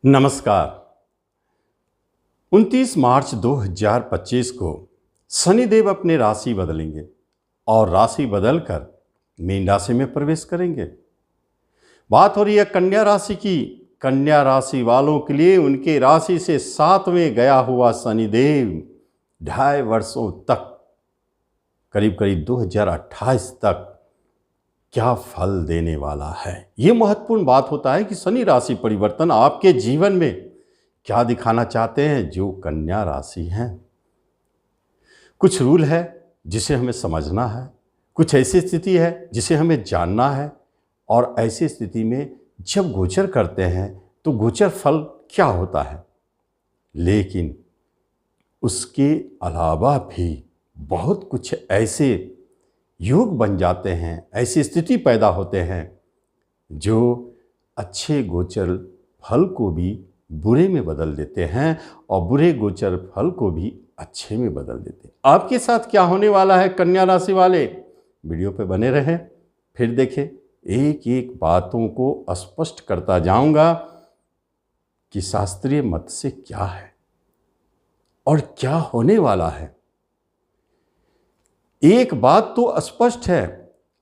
नमस्कार। 29 मार्च 2025 को शनिदेव अपने राशि बदलेंगे और राशि बदलकर मीन राशि में प्रवेश करेंगे। बात हो रही है कन्या राशि की। कन्या राशि वालों के लिए उनके राशि से 7वें गया हुआ शनिदेव 2.5 वर्षों तक, करीब करीब 2028 तक क्या फल देने वाला है। ये महत्वपूर्ण बात होता है कि शनि राशि परिवर्तन आपके जीवन में क्या दिखाना चाहते हैं जो कन्या राशि हैं। कुछ रूल है जिसे हमें समझना है, कुछ ऐसी स्थिति है जिसे हमें जानना है, और ऐसी स्थिति में जब गोचर करते हैं तो गोचर फल क्या होता है। लेकिन उसके अलावा भी बहुत कुछ ऐसे योग बन जाते हैं, ऐसी स्थिति पैदा होते हैं जो अच्छे गोचर फल को भी बुरे में बदल देते हैं और बुरे गोचर फल को भी अच्छे में बदल देते हैं। आपके साथ क्या होने वाला है कन्या राशि वाले, वीडियो पे बने रहें, फिर देखें। एक एक बातों को स्पष्ट करता जाऊंगा कि शास्त्रीय मत से क्या है और क्या होने वाला है। एक बात तो स्पष्ट है,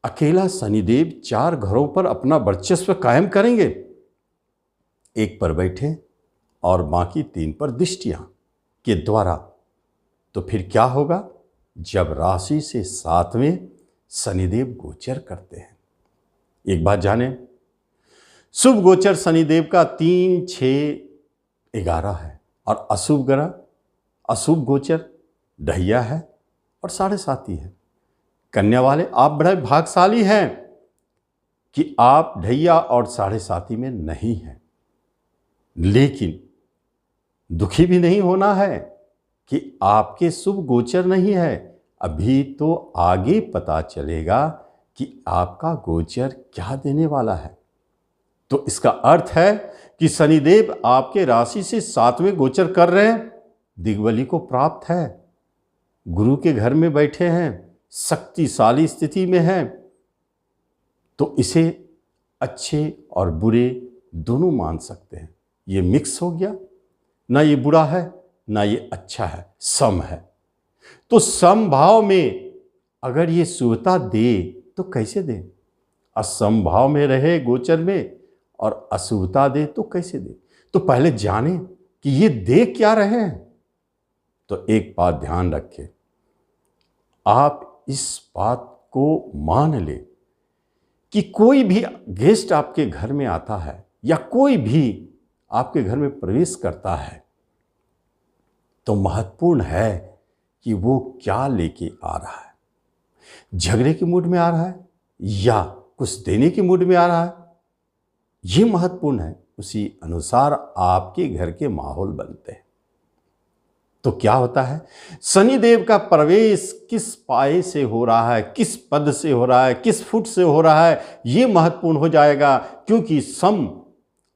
अकेला शनिदेव 4 घरों पर अपना वर्चस्व कायम करेंगे। एक पर बैठे और बाकी 3 पर दृष्टियां के द्वारा। तो फिर क्या होगा जब राशि से 7वें शनिदेव गोचर करते हैं। एक बात जाने, शुभ गोचर शनिदेव का 3, 6, 11 है और अशुभ ग्रह अशुभ गोचर ढैया है और 7.5 है। कन्या वाले आप बड़े भाग्यशाली हैं कि आप ढैया और 7.5 में नहीं हैं। लेकिन दुखी भी नहीं होना है कि आपके शुभ गोचर नहीं है। अभी तो आगे पता चलेगा कि आपका गोचर क्या देने वाला है। तो इसका अर्थ है कि शनिदेव आपके राशि से 7वें गोचर कर रहे हैं, दिग्बली को प्राप्त है, गुरु के घर में बैठे हैं, शक्तिशाली स्थिति में हैं। तो इसे अच्छे और बुरे दोनों मान सकते हैं। ये मिक्स हो गया, ना ये बुरा है ना ये अच्छा है, सम है। तो समभाव में अगर ये शुभता दे तो कैसे दे, असमभाव में रहे गोचर में और अशुभता दे तो कैसे दे। तो पहले जाने कि ये दे क्या रहे हैं। तो एक बात ध्यान रखें, आप इस बात को मान ले कि कोई भी गेस्ट आपके घर में आता है या कोई भी आपके घर में प्रवेश करता है तो महत्वपूर्ण है कि वो क्या लेके आ रहा है। झगड़े के मूड में आ रहा है या कुछ देने के मूड में आ रहा है, ये महत्वपूर्ण है। उसी अनुसार आपके घर के माहौल बनते हैं। तो क्या होता है, शनिदेव का प्रवेश किस पाए से हो रहा है, किस पद से हो रहा है, किस फुट से हो रहा है, ये महत्वपूर्ण हो जाएगा। क्योंकि सम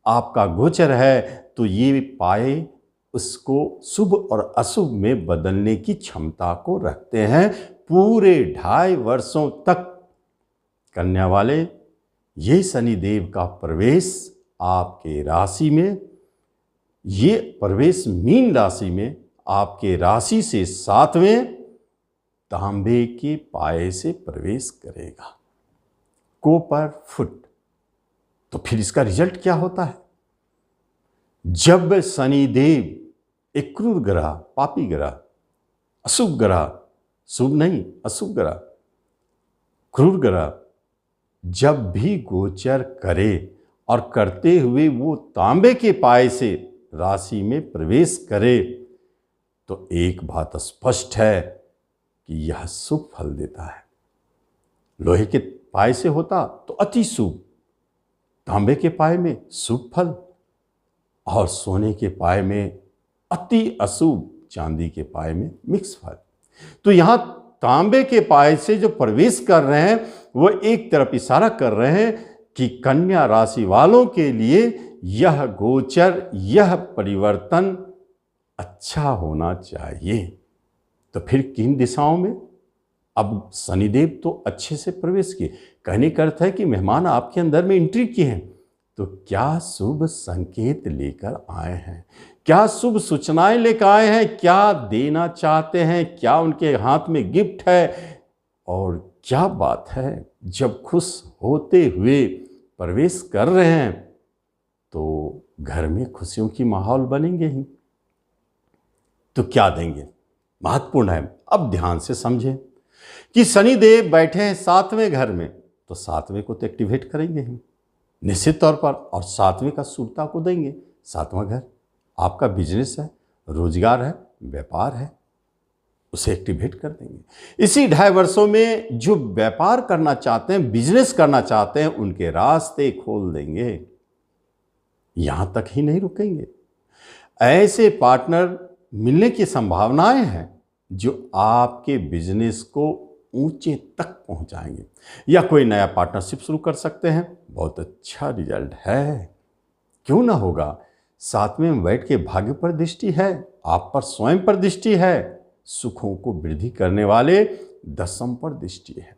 आपका गोचर है तो ये पाए उसको शुभ और अशुभ में बदलने की क्षमता को रखते हैं। पूरे 2.5 वर्षों तक कन्या वाले ये शनिदेव का प्रवेश आपके राशि में, ये प्रवेश मीन राशि में आपके राशि से 7वें तांबे के पाए से प्रवेश करेगा, कॉपर फुट। तो फिर इसका रिजल्ट क्या होता है, जब शनिदेव एक क्रूर ग्रह, पापी ग्रह, अशुभ ग्रह, शुभ नहीं अशुभ ग्रह, क्रूर ग्रह जब भी गोचर करे और करते हुए वो तांबे के पाए से राशि में प्रवेश करे तो एक बात स्पष्ट है कि यह शुभ फल देता है। लोहे के पाए से होता तो अति शुभ, तांबे के पाए में शुभ फल, और सोने के पाए में अति अशुभ, चांदी के पाए में मिक्स फल। तो यहाँ तांबे के पाए से जो प्रवेश कर रहे हैं वो एक तरफ इशारा कर रहे हैं कि कन्या राशि वालों के लिए यह गोचर, यह परिवर्तन अच्छा होना चाहिए। तो फिर किन दिशाओं में, अब शनिदेव तो अच्छे से प्रवेश किए, कहने का अर्थ है कि मेहमान आपके अंदर में एंट्री किए हैं, तो क्या शुभ संकेत लेकर आए हैं, क्या शुभ सूचनाएं लेकर आए हैं, क्या देना चाहते हैं, क्या उनके हाथ में गिफ्ट है। और क्या बात है, जब खुश होते हुए प्रवेश कर रहे हैं तो घर में खुशियों की माहौल बनेंगे ही। तो क्या देंगे, महत्वपूर्ण है। अब ध्यान से समझें कि शनिदेव बैठे हैं 7वें घर में, तो 7वें को तो एक्टिवेट करेंगे ही निश्चित तौर पर, और 7वें का शुभता को देंगे। 7वां घर आपका बिजनेस है, रोजगार है, व्यापार है, उसे एक्टिवेट कर देंगे। इसी 2.5 वर्षों में जो व्यापार करना चाहते हैं, बिजनेस करना चाहते हैं, उनके रास्ते खोल देंगे। यहां तक ही नहीं रुकेंगे, ऐसे पार्टनर मिलने की संभावनाएं हैं जो आपके बिजनेस को ऊंचे तक पहुंचाएंगे, या कोई नया पार्टनरशिप शुरू कर सकते हैं। बहुत अच्छा रिजल्ट है, क्यों ना होगा। 7वें में बैठ के भाग्य पर दृष्टि है, आप पर स्वयं पर दृष्टि है, सुखों को वृद्धि करने वाले 10वीं पर दृष्टि है।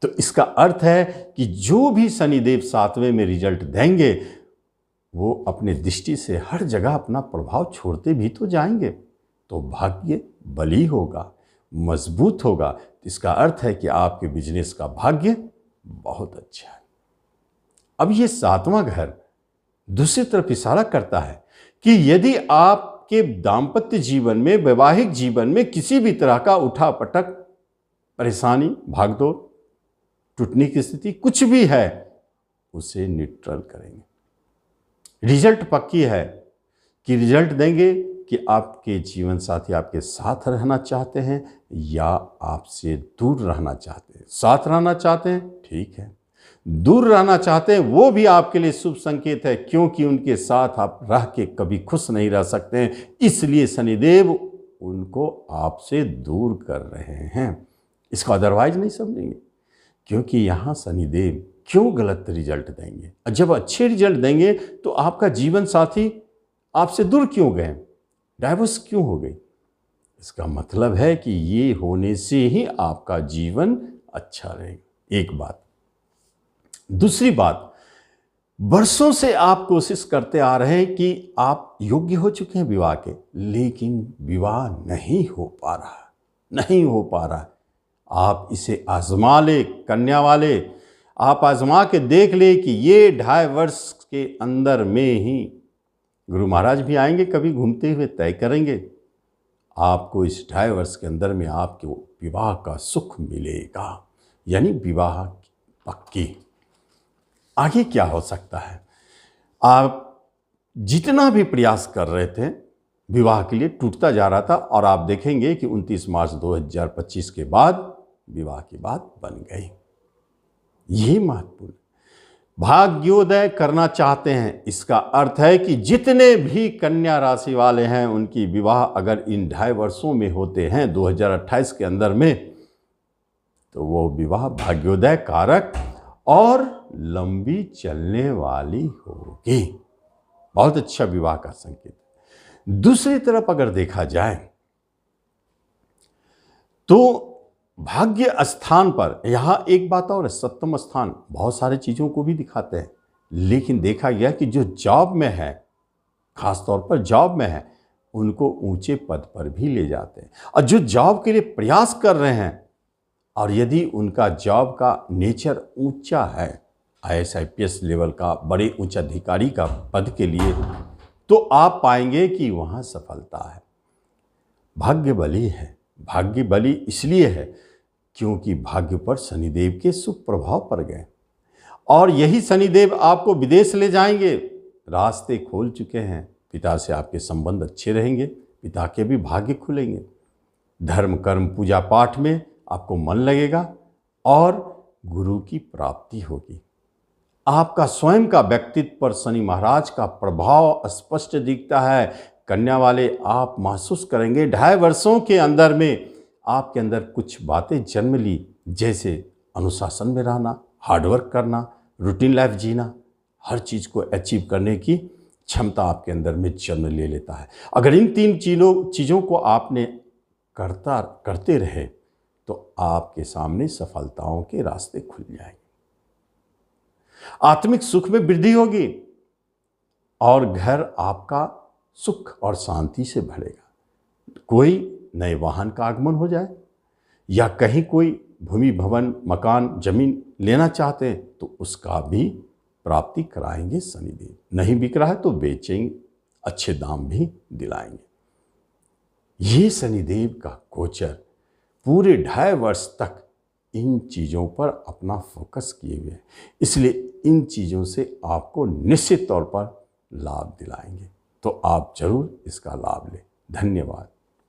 तो इसका अर्थ है कि जो भी शनिदेव 7वें में रिजल्ट देंगे, वो अपने दृष्टि से हर जगह अपना प्रभाव छोड़ते भी तो जाएंगे, तो भाग्य बली होगा, मजबूत होगा। इसका अर्थ है कि आपके बिजनेस का भाग्य बहुत अच्छा है। अब ये 7वां घर दूसरी तरफ इशारा करता है कि यदि आपके दाम्पत्य जीवन में, वैवाहिक जीवन में किसी भी तरह का उठापटक, परेशानी, भागदौड़, टूटने की स्थिति कुछ भी है, उसे न्यूट्रल करेंगे। रिजल्ट पक्की है कि रिजल्ट देंगे कि आपके जीवन साथी आपके साथ रहना चाहते हैं या आपसे दूर रहना चाहते हैं। साथ रहना चाहते हैं, ठीक है, दूर रहना चाहते हैं, वो भी आपके लिए शुभ संकेत है, क्योंकि उनके साथ आप रह के कभी खुश नहीं रह सकते हैं, इसलिए शनिदेव उनको आपसे दूर कर रहे हैं। इसको अदरवाइज नहीं समझेंगे, क्योंकि यहाँ शनिदेव क्यों गलत रिजल्ट देंगे। जब अच्छे रिजल्ट देंगे तो आपका जीवन साथी आपसे दूर क्यों गए, डाइवोर्स क्यों हो गई। इसका मतलब है कि ये होने से ही आपका जीवन अच्छा रहेगा। एक बात। दूसरी बात, वर्षों से आप कोशिश करते आ रहे हैं कि आप योग्य हो चुके हैं विवाह के, लेकिन विवाह नहीं हो पा रहा, नहीं हो पा रहा। आप इसे आजमा ले, कन्या वाले, आप आजमा के देख ले कि ये 2.5 वर्ष के अंदर में ही गुरु महाराज भी आएंगे, कभी घूमते हुए तय करेंगे, आपको इस 2.5 वर्ष के अंदर में आपको विवाह का सुख मिलेगा, यानी विवाह पक्की। आगे क्या हो सकता है, आप जितना भी प्रयास कर रहे थे विवाह के लिए, टूटता जा रहा था, और आप देखेंगे कि 29 मार्च 2025 के बाद विवाह की बात बन गई। ये महत्वपूर्ण, भाग्योदय करना चाहते हैं। इसका अर्थ है कि जितने भी कन्या राशि वाले हैं, उनकी विवाह अगर इन 2.5 वर्षों में होते हैं 2028 के अंदर में, तो वो विवाह भाग्योदय कारक और लंबी चलने वाली होगी। बहुत अच्छा विवाह का संकेत। दूसरी तरफ अगर देखा जाए तो भाग्य स्थान पर यहां एक बात और है, 7वां स्थान बहुत सारी चीजों को भी दिखाते हैं, लेकिन देखा गया कि जो जॉब में है, खासतौर पर जॉब में है, उनको ऊंचे पद पर भी ले जाते हैं। और जो जॉब के लिए प्रयास कर रहे हैं, और यदि उनका जॉब का नेचर ऊंचा है, IAS IPS लेवल का, बड़े उच्च अधिकारी का पद के लिए, तो आप पाएंगे कि वहां सफलता है। भाग्य बली है। भाग्य बली इसलिए है क्योंकि भाग्य पर शनिदेव के शुभ प्रभाव पड़ गए, और यही शनिदेव आपको विदेश ले जाएंगे। रास्ते खोल चुके हैं, पिता से आपके संबंध अच्छे रहेंगे, पिता के भी भाग्य खुलेंगे, धर्म कर्म पूजा पाठ में आपको मन लगेगा, और गुरु की प्राप्ति होगी। आपका स्वयं का व्यक्तित्व पर शनि महाराज का प्रभाव स्पष्ट दिखता है। कन्या वाले, आप महसूस करेंगे 2.5 वर्षों के अंदर में आपके अंदर कुछ बातें जन्म ली, जैसे अनुशासन में रहना, हार्डवर्क करना, रूटीन लाइफ जीना, हर चीज़ को अचीव करने की क्षमता आपके अंदर में जन्म ले लेता है। अगर इन 3 चीज़ों को आपने करते रहे तो आपके सामने सफलताओं के रास्ते खुल जाएंगे। आत्मिक सुख में वृद्धि होगी और घर आपका सुख और शांति से भरेगा। कोई नए वाहन का आगमन हो जाए या कहीं कोई भूमि भवन मकान जमीन लेना चाहते हैं तो उसका भी प्राप्ति कराएंगे शनिदेव। नहीं बिक रहा है तो बेचेंगे, अच्छे दाम भी दिलाएंगे। ये शनिदेव का गोचर पूरे 2.5 वर्ष तक इन चीज़ों पर अपना फोकस किए हुए हैं, इसलिए इन चीज़ों से आपको निश्चित तौर पर लाभ दिलाएंगे। तो आप जरूर इसका लाभ लें। धन्यवाद।